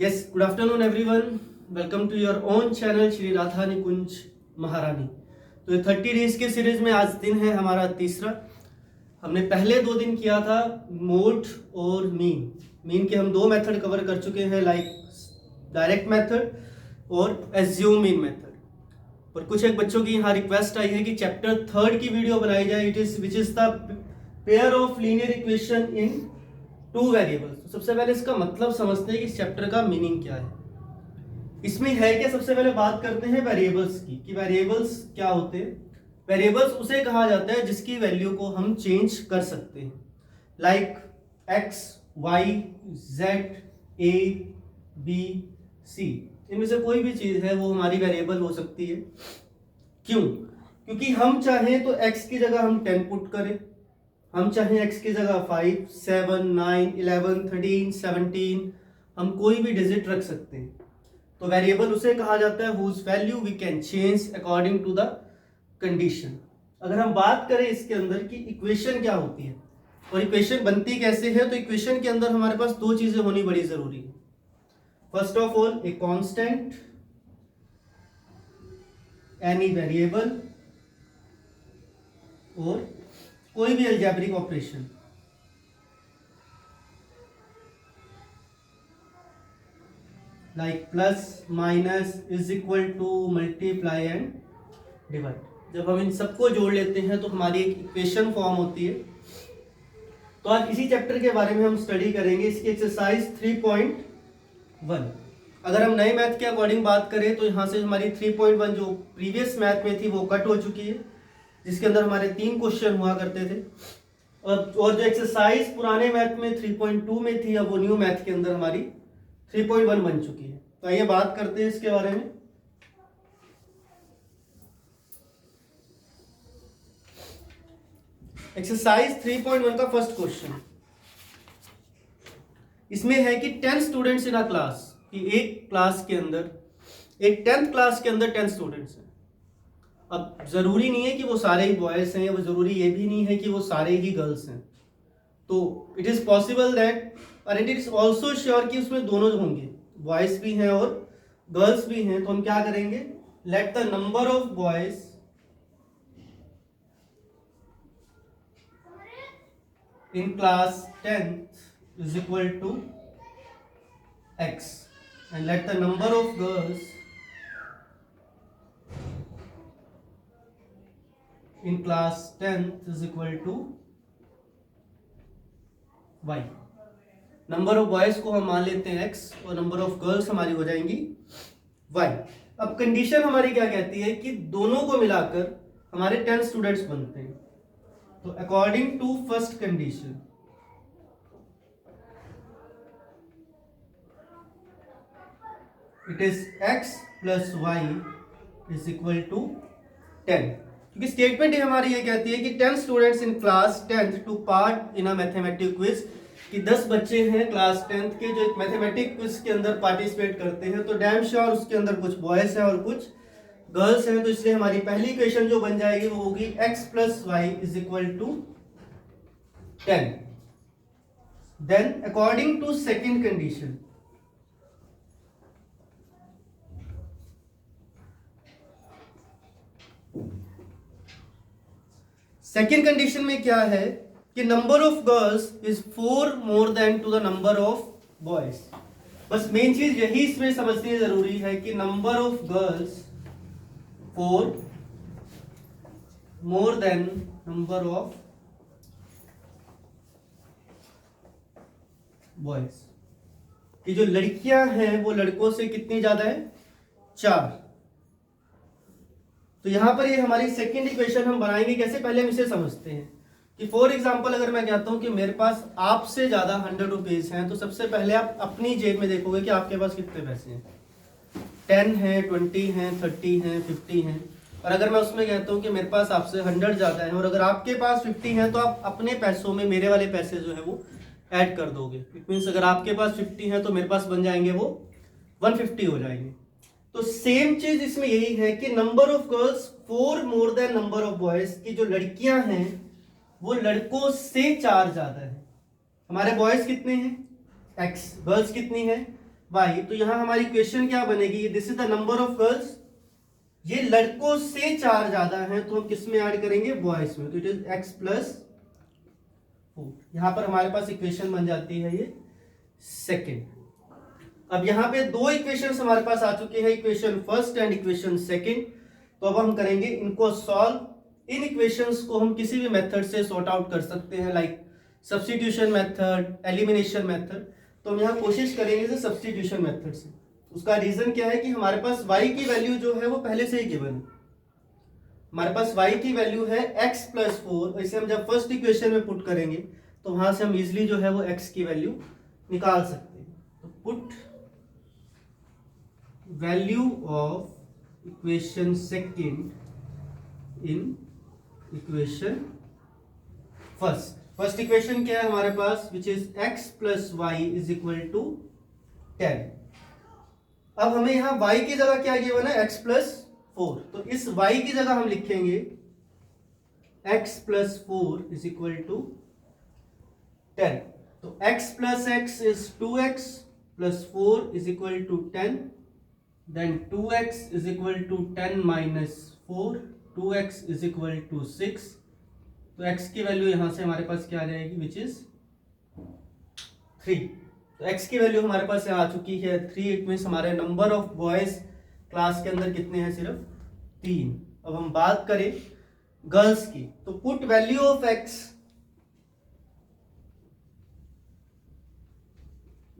Yes, good afternoon everyone. Welcome to your own channel Shri Radha Nikunj महारानी। तो ये 30 डेज के सीरीज में आज दिन है हमारा तीसरा। हमने पहले 2 दिन किया था मोड और मीन के हम 2 मेथड कवर कर चुके हैं, लाइक डायरेक्ट मेथड और एज्यूम मीन मेथड। और कुछ एक बच्चों की यहाँ रिक्वेस्ट आई है कि चैप्टर 3 की वीडियो बनाई जाए, which is the pair of linear equation in 2 variables. तो सबसे पहले इसका मतलब समझते हैं कि इस चैप्टर का मीनिंग क्या है, इसमें है क्या। सबसे पहले बात करते हैं वेरिएबल्स की कि वेरिएबल्स क्या होते हैं। वेरिएबल्स उसे कहा जाता है जिसकी वैल्यू को हम चेंज कर सकते हैं, लाइक एक्स, वाई, जेड, ए, बी, सी। इनमें से कोई भी चीज है वो हमारी वेरिएबल हो सकती है। क्यों? क्योंकि हम चाहें तो x की जगह हम 10 पुट करें, हम चाहें x की जगह 5, 7, 9, 11, 13, 17, हम कोई भी डिजिट रख सकते हैं। तो वेरिएबल उसे कहा जाता है whose value we can change according to the condition। अगर हम बात करें इसके अंदर कि इक्वेशन क्या होती है और इक्वेशन बनती कैसे है, तो इक्वेशन के अंदर हमारे पास 2 चीजें होनी बड़ी जरूरी है। First of all a constant, any variable और कोई भी algebraic operation. Like plus, minus, is equal to, multiply and divide. जब हम इन सबको जोड़ लेते हैं तो हमारी एक इक्वेशन फॉर्म होती है। तो आज इसी चैप्टर के बारे में हम स्टडी करेंगे, इसकी एक्सरसाइज 3.1। अगर हम नए मैथ के अकॉर्डिंग बात करें तो यहाँ से हमारी 3.1 जो प्रीवियस मैथ में थी वो कट हो चुकी है, जिसके अंदर हमारे 3 क्वेश्चन हुआ करते थे। और जो एक्सरसाइज पुराने मैथ में 3.2 में थी, अब वो न्यू मैथ के अंदर हमारी 3.1 बन चुकी है। तो आइए बात करते हैं इसके बारे में। एक्सरसाइज 3.1 का फर्स्ट क्वेश्चन इसमें है कि 10 स्टूडेंट्स इन अ क्लास, कि एक क्लास के अंदर, एक 10th क्लास के अंदर 10 स्टूडेंट्स हैं। अब जरूरी नहीं है कि वो सारे ही बॉयज हैं, वो जरूरी ये भी नहीं है कि वो सारे ही गर्ल्स हैं। तो इट इज पॉसिबल दैट, और इट इज ऑल्सो श्योर कि उसमें दोनों होंगे, बॉयज भी हैं और गर्ल्स भी हैं। तो हम क्या करेंगे, let the number of boys in class 10th is equal to x and let the number of girls in class 10th is equal to y। Number of boys को हम मान लेते हैं x और नंबर ऑफ गर्ल्स हमारी हो जाएंगी y। अब कंडीशन हमारी क्या कहती है कि दोनों को मिलाकर हमारे 10 स्टूडेंट्स बनते हैं। तो according to first condition, it is x plus y is equal to 10। क्योंकि स्टेटमेंट हमारी ये कहती है कि 10 students in class 10th to part in a mathematic quiz, कि 10 बच्चे हैं क्लास 10th के जो एक मैथमेटिक क्विज के अंदर पार्टिसिपेट करते हैं। तो डैम श्योर उसके अंदर कुछ बॉयज हैं और कुछ गर्ल्स हैं। तो इसलिए हमारी पहली इक्वेशन जो बन जाएगी वो होगी x plus y is equal to 10। Then according to second condition, second condition में क्या है कि number of girls is 4 more than to the number of boys. बस मेन चीज यही इसमें समझनी जरूरी है कि number of girls 4 more than number of boys, कि जो लड़कियां हैं वो लड़कों से कितनी ज्यादा है, 4। तो यहां पर ये हमारी सेकेंड इक्वेशन हम बनाएंगे कैसे, पहले हम इसे समझते हैं कि फॉर एग्जांपल अगर मैं कहता हूं कि मेरे पास आपसे ज्यादा 100 रुपीज हैं, तो सबसे पहले आप अपनी जेब में देखोगे कि आपके पास कितने पैसे हैं। 10 हैं, 20 हैं, 30 हैं, 50 हैं। और अगर मैं उसमें कहता हूं कि मेरे पास आपसे 100 ज्यादा है और अगर आपके पास 50 हैं, तो आप अपने पैसों में मेरे वाले पैसे जो है वो ऐड कर दोगे। इट मीन्स अगर आपके पास 50 है तो मेरे पास बन जाएंगे वो 150 हो जाएंगे। तो सेम चीज इसमें यही है कि number of girls 4 more than number of boys, की जो लड़कियां हैं वो लड़कों से 4 ज्यादा है। हमारे बॉयज कितने हैं, x, गर्ल्स कितनी है y, तो यहाँ हमारी इक्वेशन क्या बनेगी, this is the number of girls, ये लड़कों से 4 ज्यादा है तो हम किस में ऐड करेंगे, बॉयज में, तो इट इज x प्लस 4। यहां पर हमारे पास इक्वेशन बन जाती है ये सेकेंड। अब यहाँ पे दो इक्वेशंस हमारे पास आ चुके हैं, equation first and equation second. तो अब हम करेंगे इनको सॉल्व। इन इक्वेशंस को हम किसी भी मेथड से सॉर्ट आउट कर सकते हैं, like substitution method, elimination method. तो हम यहाँ कोशिश करेंगे सब्स्टिट्यूशन मेथड से। उसका रीजन क्या है कि हमारे पास y की वैल्यू जो है वो पहले से ही गिवन है। हमारे पास y की वैल्यू है x प्लस 4, इसे हम जब फर्स्ट इक्वेशन में पुट करेंगे तो वहां से हम इजिली जो है वो x की वैल्यू निकाल सकते हैं। तो put value of equation second in equation first. First equation क्या है हमारे पास, which is x plus y is equal to 10। अब हमें यहां y की जगह क्या गिवन है, x प्लस 4, तो इस y की जगह हम लिखेंगे x plus 4 is equal to 10। तो x plus x is 2x plus 4 is equal to 10, then 2x is equal to 10 minus 4, 2x is equal to 6। तो x की वैल्यू यहां से हमारे पास क्या आ जाएगी, विच इज 3। तो x की वैल्यू हमारे पास यहाँ आ चुकी है 3। इट मीन्स हमारे नंबर ऑफ बॉयज क्लास के अंदर कितने हैं, सिर्फ 3। अब हम बात करें गर्ल्स की, तो put value of x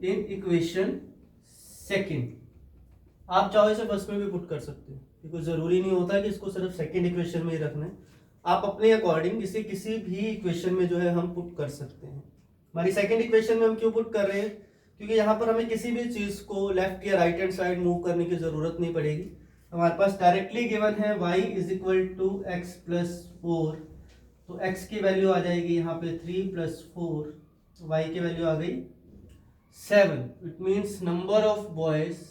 in equation second. आप चाहो इसे फर्स्ट में भी पुट कर सकते हैं, क्योंकि जरूरी नहीं होता कि इसको सिर्फ सेकेंड इक्वेशन में ही रखना है। आप अपने अकॉर्डिंग इसे किसी भी इक्वेशन में जो है हम पुट कर सकते हैं। हमारी सेकेंड इक्वेशन में हम क्यों पुट कर रहे हैं, क्योंकि यहाँ पर हमें किसी भी चीज को लेफ्ट या राइट हैंड साइड मूव करने की जरूरत नहीं पड़ेगी। हमारे पास डायरेक्टली गिवन है y is equal to x plus 4, तो x की वैल्यू आ जाएगी यहाँ पे 3 प्लस 4, y की वैल्यू आ गई 7। It means number of boys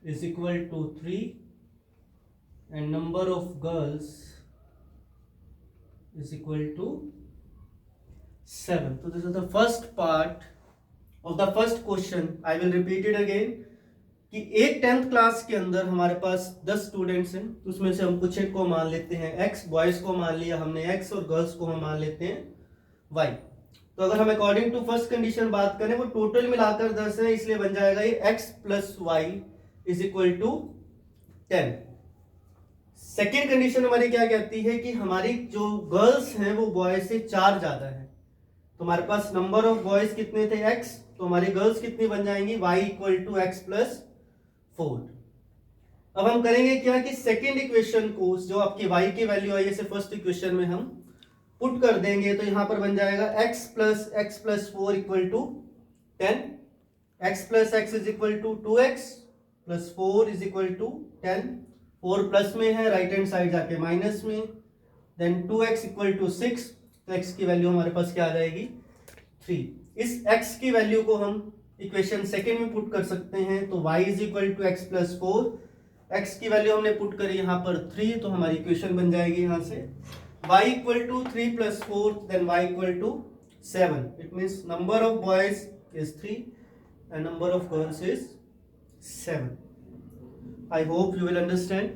is equal to 3 and number of girls is equal to 7. So this is the first part of the first question. I will repeat it again कि एक 10th class के अंदर हमारे पास 10 students हैं, उसमें से हम कुछ एक को मान लेते हैं x, बॉयज को मान लिया हमने x, और गर्ल्स को हम मान लेते हैं y। तो अगर हम अकॉर्डिंग टू फर्स्ट कंडीशन बात करें, वो टोटल मिलाकर 10 है, इसलिए बन जाएगा ये x plus y is equal to 10। Second condition हमारी क्या कहती है कि हमारी जो गर्ल्स हैं वो बॉयज से 4 ज्यादा है। तो हमारे पास नंबर ऑफ बॉयज कितने थे, x, तो हमारी गर्ल्स कितनी बन जाएंगी, y equal to x plus 4। अब हम करेंगे क्या कि सेकेंड इक्वेशन को, जो आपकी y की वैल्यू आई है, फर्स्ट इक्वेशन में हम पुट कर देंगे। तो यहां पर बन जाएगा x plus 4 equal to 10, x plus x is equal to 2x plus 4 is equal to 10। 4 plus में है, राइट हैंड साइड जाके माइनस में, देन 2x इक्वल टू 6। तो x की वैल्यू हमारे पास क्या आ जाएगी, 3। इस x की वैल्यू को हम इक्वेशन सेकेंड में पुट कर सकते हैं। तो y is equal to x plus 4, x की वैल्यू हमने पुट करी यहाँ पर 3, तो हमारी इक्वेशन बन जाएगी यहाँ से y equal to 3 plus 4, then y equal to 7। It means number of boys is 3 and number of girls is 7। I hope you will understand.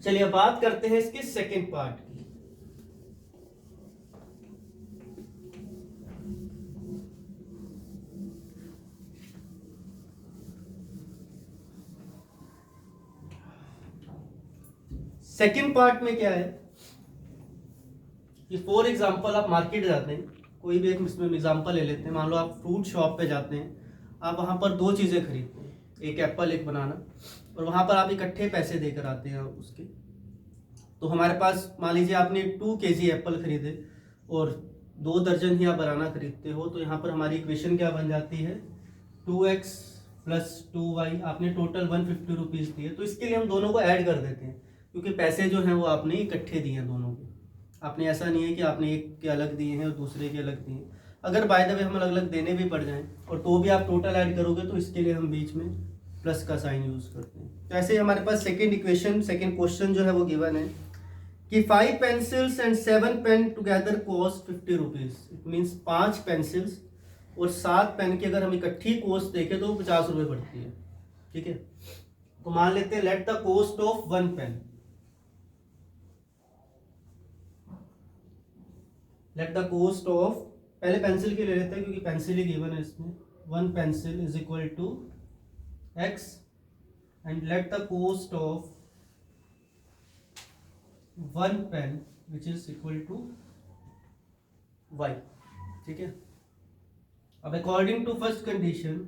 चलिए अब बात करते हैं इसके सेकेंड पार्ट की। सेकेंड पार्ट में क्या है कि फॉर एग्जांपल आप मार्केट जाते हैं, कोई भी एक इसमें एग्जांपल ले लेते हैं। मान लो आप फ्रूट शॉप पे जाते हैं, आप वहां पर 2 चीजें खरीदते हैं, एक एप्पल एक बनाना, और वहां पर आप इकट्ठे पैसे देकर आते हैं उसके। तो हमारे पास मान लीजिए आपने 2 kg एप्पल खरीदे और 2 दर्जन ही आप बनाना खरीदते हो, तो यहाँ पर हमारी इक्वेशन क्या बन जाती है, 2x प्लस 2y। आपने टोटल 150 रुपीज दिए, तो इसके लिए हम दोनों को ऐड कर देते हैं, क्योंकि पैसे जो हैं वो आपने इकट्ठे दिए हैं दोनों के। आपने ऐसा नहीं है कि आपने एक के अलग दिए हैं और दूसरे के अलग दिए हैं। अगर बाय द वे हम अलग अलग देने भी पड़ जाएं और तो भी आप टोटल ऐड करोगे, तो इसके लिए हम बीच में प्लस का साइन यूज करते हैं। तो ऐसे हमारे पास सेकेंड इक्वेशन, सेकेंड क्वेश्चन जो है वो गिवन है कि 5 pencils and 7 pen together cost 50 rupees. It means 5 pencils और 7 पेन की अगर हम इकट्ठी कॉस्ट देखें तो 50 रुपये पड़ती है। ठीक है, तो मान लेते हैं let the cost of 1 pen, let the cost of, पहले पेंसिल की ले लेते हैं क्योंकि पेंसिल ही गिवन है इसमें। 1 pencil is equal to x and let the cost of 1 pen which is equal to y। ठीक है, अब अकॉर्डिंग टू फर्स्ट कंडीशन,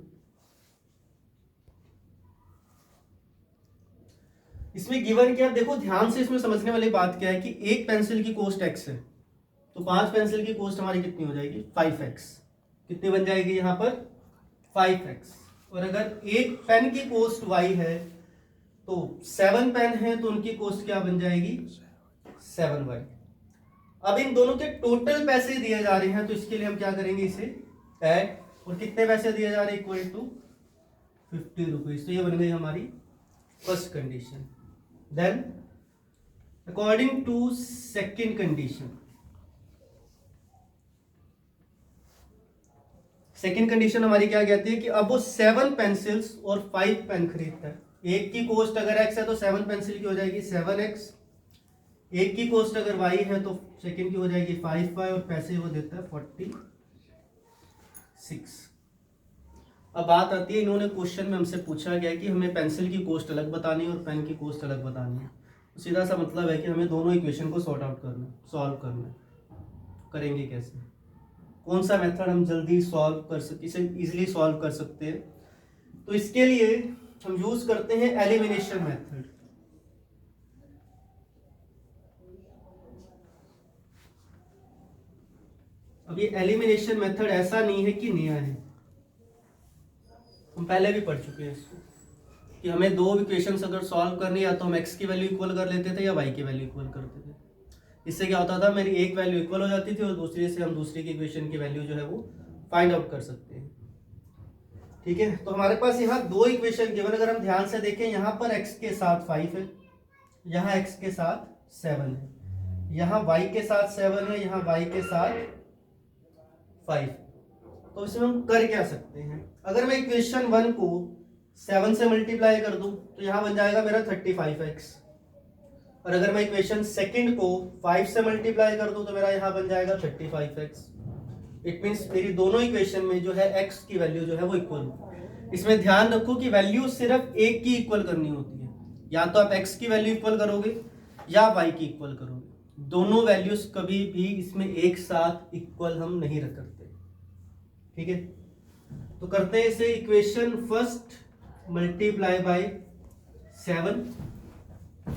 इसमें गिवन क्या, देखो ध्यान से, इसमें समझने वाली बात क्या है कि एक पेंसिल की कॉस्ट x है, तो 5 पेंसिल की कॉस्ट हमारी कितनी हो जाएगी, 5x। कितनी बन जाएगी यहाँ पर, 5x। और अगर एक पेन की कॉस्ट y है तो 7 पेन है तो उनकी कॉस्ट क्या बन जाएगी, 7y। अब इन दोनों के टोटल पैसे दिए जा रहे हैं तो इसके लिए हम क्या करेंगे, इसे ऐड, और कितने पैसे दिए जा रहे हैं, इक्वल टू 50 रुपीज। तो ये बन गई हमारी first condition. Then according to second condition, second condition हमारी क्या कहती है कि अब वो 7 पेंसिल्स और 5 पेन खरीदता है। एक की कॉस्ट अगर x है तो 7 पेंसिल की हो जाएगी 7x, एक की कॉस्ट अगर y है तो सेकेंड की हो जाएगी 5y, और पैसे वो देता है 46। अब बात आती है, इन्होंने क्वेश्चन में हमसे पूछा गया कि हमें पेंसिल की कॉस्ट अलग बतानी है और पेन की कॉस्ट अलग बतानी है। तो सीधा सा मतलब है कि हमें दोनों इक्वेशन को सॉर्ट आउट करना, सॉल्व करना। करेंगे कैसे, कौन सा मेथड हम जल्दी सॉल्व कर सकते, इसे इजीली सॉल्व कर सकते हैं, तो इसके लिए हम यूज करते हैं एलिमिनेशन मेथड। अब ये एलिमिनेशन मेथड ऐसा नहीं है कि नया है, हम पहले भी पढ़ चुके हैं इसको, कि हमें दो इक्वेशंस अगर सॉल्व करनी है तो हम x की वैल्यू इक्वल कर लेते थे या y की वैल्यू इक्वल करते थे। इससे क्या होता था, मेरी एक वैल्यू इक्वल हो जाती थी और दूसरे से हम दूसरी की इक्वेशन की वैल्यू जो है वो फाइंड आउट कर सकते हैं। ठीक है, तो हमारे पास यहाँ दो इक्वेशन गिवन, अगर हम ध्यान से देखें, यहाँ पर x के साथ 5 है, यहाँ x के साथ 7 है, यहाँ y के साथ 7 है, यहाँ y के साथ 5। तो इसमें हम कर क्या सकते हैं, अगर मैं इक्वेशन 1 को 7 से मल्टीप्लाई कर दूं तो यहाँ बन जाएगा मेरा 35x, और अगर मैं इक्वेशन सेकंड को 5 से मल्टीप्लाई कर दूं तो मेरा यहाँ बन जाएगा 35x। इट मींस मेरी दोनों इक्वेशन में जो है x की वैल्यू जो है वो इक्वल हो। इसमें ध्यान रखो कि वैल्यू सिर्फ एक की इक्वल करनी होती है, या तो आप x की वैल्यू इक्वल करोगे या y की इक्वल करोगे, दोनों वैल्यूज कभी भी इसमें एक साथ इक्वल हम नहीं रख सकते। ठीक है, तो करते हैं इसे, equation first multiply by 7,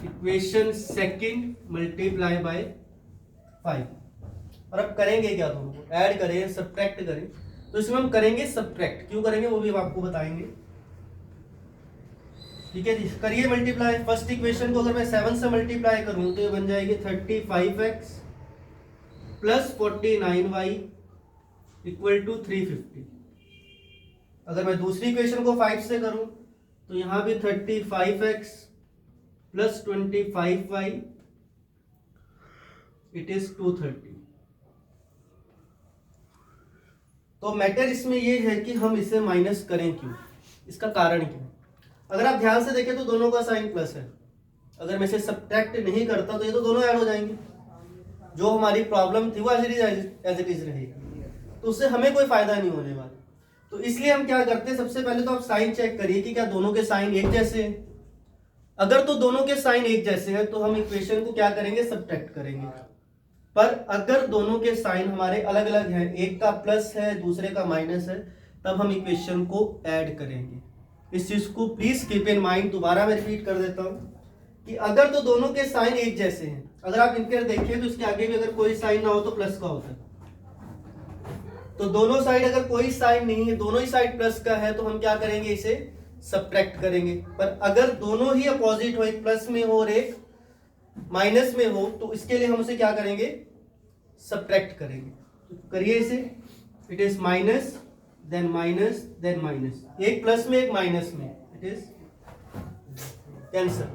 equation second multiply by 5। और अब करेंगे क्या, दोनों को ऐड करें, सब्ट्रैक्ट करें, तो इसमें हम करेंगे सब्ट्रैक्ट। क्यों करेंगे वो भी हम आपको बताएंगे। ठीक है जी, करिए मल्टीप्लाई। फर्स्ट इक्वेशन को अगर मैं 7 से मल्टीप्लाई करूं तो ये बन जाएगी 35x plus 49y equal to 350। अगर मैं दूसरी इक्वेशन को 5 से करूं तो यहां भी 35x plus 25y it is 230। तो मैटर इसमें ये है कि हम इसे माइनस करें क्यों, इसका कारण क्या है। अगर आप ध्यान से देखें तो दोनों का साइन प्लस है, अगर मैं इसे सब्ट्रैक्ट नहीं करता तो ये तो दोनों ऐड हो जाएंगे, जो हमारी प्रॉब्लम थी वो एज इट इज रहेगी, तो उससे हमें कोई फायदा नहीं होने वाला। तो इसलिए हम क्या करते हैं, सबसे पहले तो आप साइन चेक करिए कि क्या दोनों के साइन एक जैसे हैं। अगर तो दोनों के साइन एक जैसे हैं तो हम इक्वेशन को क्या करेंगे, सब्ट्रैक्ट करेंगे। पर अगर दोनों के साइन हमारे अलग अलग हैं, एक का प्लस है दूसरे का माइनस है, तब हम इक्वेशन को ऐड करेंगे। इस चीज को प्लीज कीप इन माइंड। दोबारा मैं रिपीट कर देता हूं कि अगर तो दोनों के साइन एक जैसे हैं, अगर आप इनके देखिए तो इसके आगे भी अगर कोई साइन ना हो तो प्लस का होता है, तो दोनों साइड अगर कोई साइन नहीं है, दोनों ही साइड प्लस का है, तो हम क्या करेंगे, इसे सब्ट्रैक्ट करेंगे। पर अगर दोनों ही अपोजिट हो, एक प्लस में हो और एक माइनस में हो, तो इसके लिए हम उसे क्या करेंगे, सब्ट्रैक्ट करेंगे। तो करिए इसे, it is minus then minus then minus, एक प्लस में एक माइनस में, it is cancel.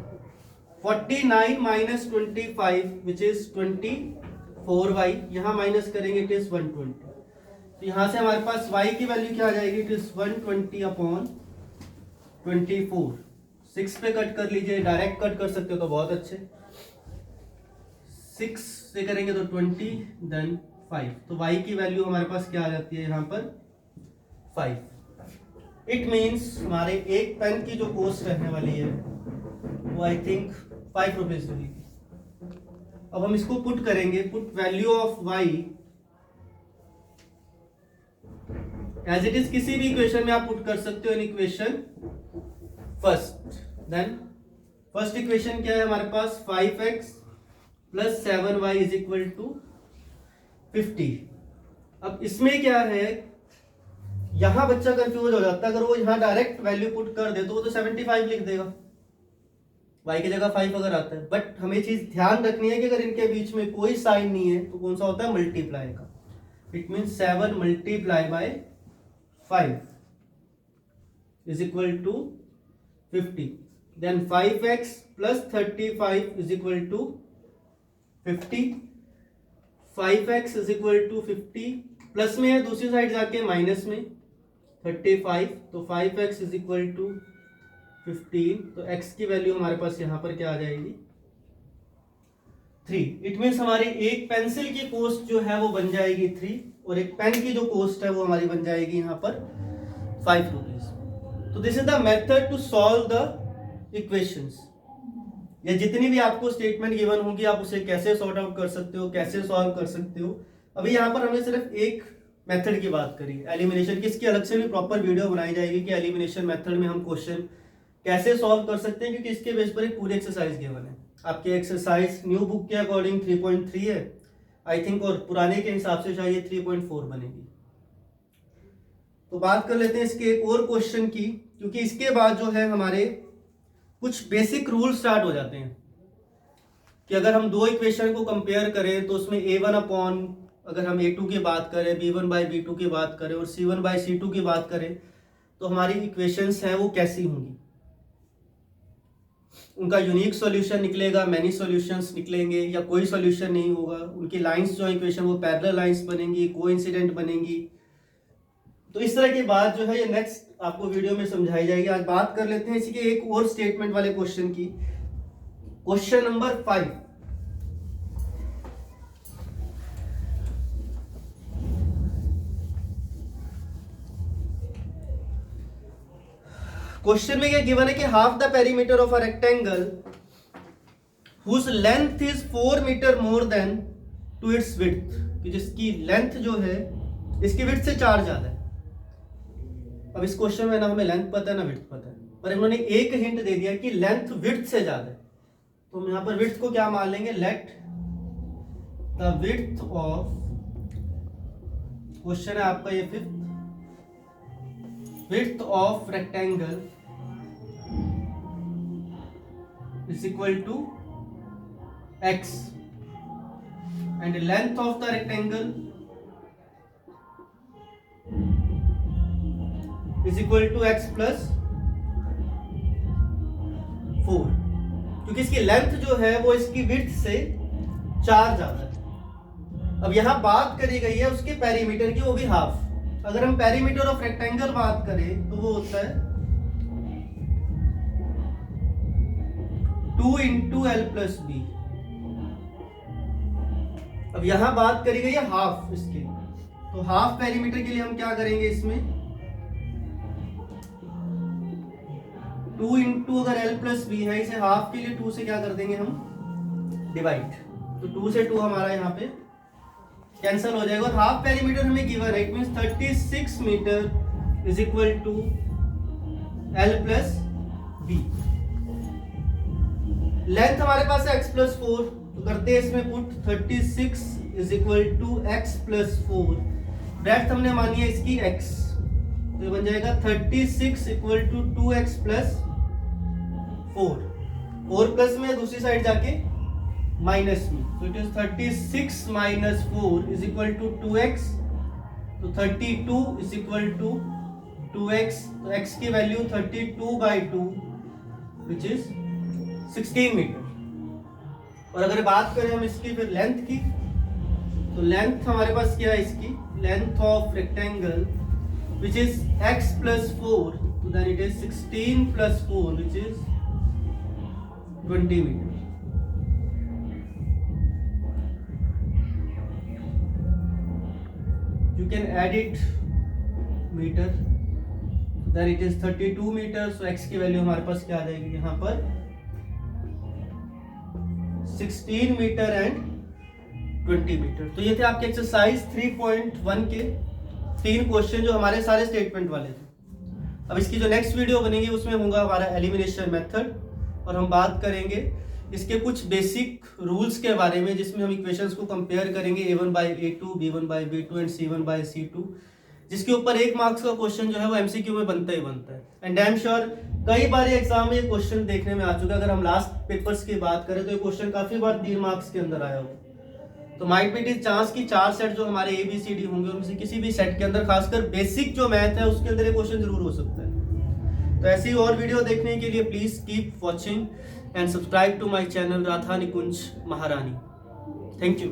49 minus 25 which is 24y, यहां माइनस करेंगे, इट इज 120। तो यहाँ से हमारे पास y की वैल्यू क्या आ जाएगी, इट इज 120/24। 6 पे कट कर लीजिए, डायरेक्ट कट कर सकते हो तो बहुत अच्छे। 6 से करेंगे तो 20 देन 5, तो y की वैल्यू हमारे पास क्या आ जाती है यहाँ पर 5। इट मीन्स हमारे एक पेन की जो कॉस्ट रहने वाली है वो आई थिंक 5 रुपीज होगी। अब हम इसको पुट करेंगे, put value of y as it is, किसी भी इक्वेशन में आप पुट कर सकते हो in equation first. Then first equation क्या है हमारे पास, 5x plus 7y is equal to 50। अब इसमें क्या है, यहां बच्चा कंफ्यूज हो जाता है, अगर वो यहां डायरेक्ट वैल्यू पुट कर दे तो वो तो 75 लिख देगा, y की जगह 5 अगर आता है। बट हमें चीज ध्यान रखनी है कि अगर इनके बीच में कोई साइन नहीं है तो कौन सा होता है, मल्टीप्लाई का। It means 7 multiply by 5 is equal to 50। Then 5x plus 35 is equal to 50। 5x is equal to 50, plus में है दूसरी साइड जाके माइनस में 35, तो 5x इज इक्वल टू 15। तो x की वैल्यू हमारे पास यहां पर क्या आ जाएगी, 3। इट मीन्स हमारी एक पेंसिल की कॉस्ट जो है वो बन जाएगी 3, और एक पेन की जो कॉस्ट है वो हमारी बन जाएगी यहाँ पर 5 रुपीज। तो this is the method to solve the equations. या जितनी भी आपको स्टेटमेंट गिवन होगी आप उसे कैसे सॉर्ट आउट कर सकते हो, कैसे सॉल्व कर सकते हो। अभी यहाँ पर हमने सिर्फ एक मेथड की बात करी, एलिमिनेशन की। इसकी अलग से भी प्रॉपर वीडियो बनाई जाएगी कि एलिमिनेशन मेथड में हम क्वेश्चन कैसे सॉल्व कर सकते हैं, क्योंकि इसके बेस पर एक पूरी एक्सरसाइज गिवन है। आपकी एक्सरसाइज न्यू बुक के अकॉर्डिंग 3.3 है आई थिंक, और पुराने के हिसाब से शायद 3.4 बनेगी। तो बात कर लेते हैं इसके एक और क्वेश्चन की, क्योंकि इसके बाद जो है हमारे कुछ बेसिक रूल स्टार्ट हो जाते हैं कि अगर हम दो इक्वेशन को कंपेयर करें तो उसमें a1 अपॉन, अगर हम a2 की बात करें, b1/b2 की बात करें और c1/c2 की बात करें तो हमारी इक्वेशंस हैं वो कैसी होंगी, उनका यूनिक सॉल्यूशन निकलेगा, मैनी सॉल्यूशंस निकलेंगे, या कोई सॉल्यूशन नहीं होगा। उनकी लाइंस जो इक्वेशन वो पैरेलल लाइंस बनेंगी, कोइंसिडेंट बनेंगी। तो इस तरह की बात जो है ये नेक्स्ट आपको वीडियो में समझाई जाएगी। आज बात कर लेते हैं इसी के एक और स्टेटमेंट वाले क्वेश्चन की, क्वेश्चन नंबर 5। क्वेश्चन में क्या गिवन है कि half the perimeter of a rectangle whose length is 4 metre more than to its width, कि जिसकी लेंथ जो है इसकी विड्थ से 4 ज्यादा है। अब इस क्वेश्चन में ना हमें लेंथ पता है ना विड्थ पता है, पर इन्होंने एक हिंट दे दिया कि लेंथ विड्थ से ज्यादा है, तो हम यहां पर विड्थ को क्या मान लेंगे, let the width of, question है आपका ये 5th, width of rectangle is equal to x and length of the rectangle is equal to x plus 4, क्योंकि इसकी लेंथ जो है वो इसकी विड्थ से 4 ज्यादा है। अब यहां बात करी गई है उसके पेरीमीटर की, वो भी हाफ। अगर हम पेरीमीटर ऑफ रेक्टेंगल बात करें तो वो होता है 2 इंटू एल प्लस बी। अब यहां बात करी गई है हाफ इसके, तो हाफ पेरीमीटर के लिए हम क्या करेंगे, इसमें 2 इंटू, अगर एल प्लस बी है, इसे हाफ के लिए 2 से क्या कर देंगे हम, डिवाइड। तो 2 से 2 हमारा यहाँ पे कैंसल हो जाएगा, और हाफ पेरीमीटर हमें गिवन है, it means 36 metre is equal to L plus B. Length हमारे पास है x प्लस 4, तो करते हैं इसमें put 36 is equal to x plus 4, breadth हमने मानी है इसकी x, तो ये बन जाएगा 36 equal to 2x plus 4 plus में दूसरी साइड जाके माइनस में, तो it is 36 minus 4 is equal to 2x, तो 32 इज इक्वल टू 2x, तो x की वैल्यू 32/2 विच इज 16 मीटर। और अगर बात करें हम इसकी फिर लेंथ की, तो लेंथ हमारे पास क्या है इसकी length of rectangle which is x plus 4, so then it is 16 plus 4 which is 20 meter. You can add it meter, then it is 32 meter. So x की वैल्यू हमारे पास क्या आ जाएगी यहाँ पर 16 मीटर एंड 20 मीटर। तो ये थे आपके एक्सरसाइज 3.1 के 3 क्वेश्चन जो हमारे सारे स्टेटमेंट वाले थे। अब इसकी जो नेक्स्ट वीडियो बनेगी उसमें होगा हमारा एलिमिनेशन मेथड, और हम बात करेंगे इसके कुछ बेसिक रूल्स के बारे में, जिसमें हम इक्वेशंस को कंपेयर करेंगे a1 by a2, b1 by b2 and c1 by c2, जिसके ऊपर 1 मार्क्स का क्वेश्चन जो है वो एमसीक्यू में बनता ही बनता है। एंड आई एम श्योर कई बार एग्जाम में ये क्वेश्चन देखने में आ चुका है। अगर हम लास्ट पेपर्स की बात करें तो ये क्वेश्चन काफी बार 3 मार्क्स के अंदर आया हो। तो माइट बी चांस की 4 सेट जो हमारे ABCD होंगे उनमें से किसी भी सेट के अंदर, खासकर बेसिक जो मैथ है उसके अंदर ये क्वेश्चन जरूर हो सकता है। तो ऐसी और वीडियो देखने के लिए please keep watching and subscribe to my channel Radha Nikunj Maharani. Thank you.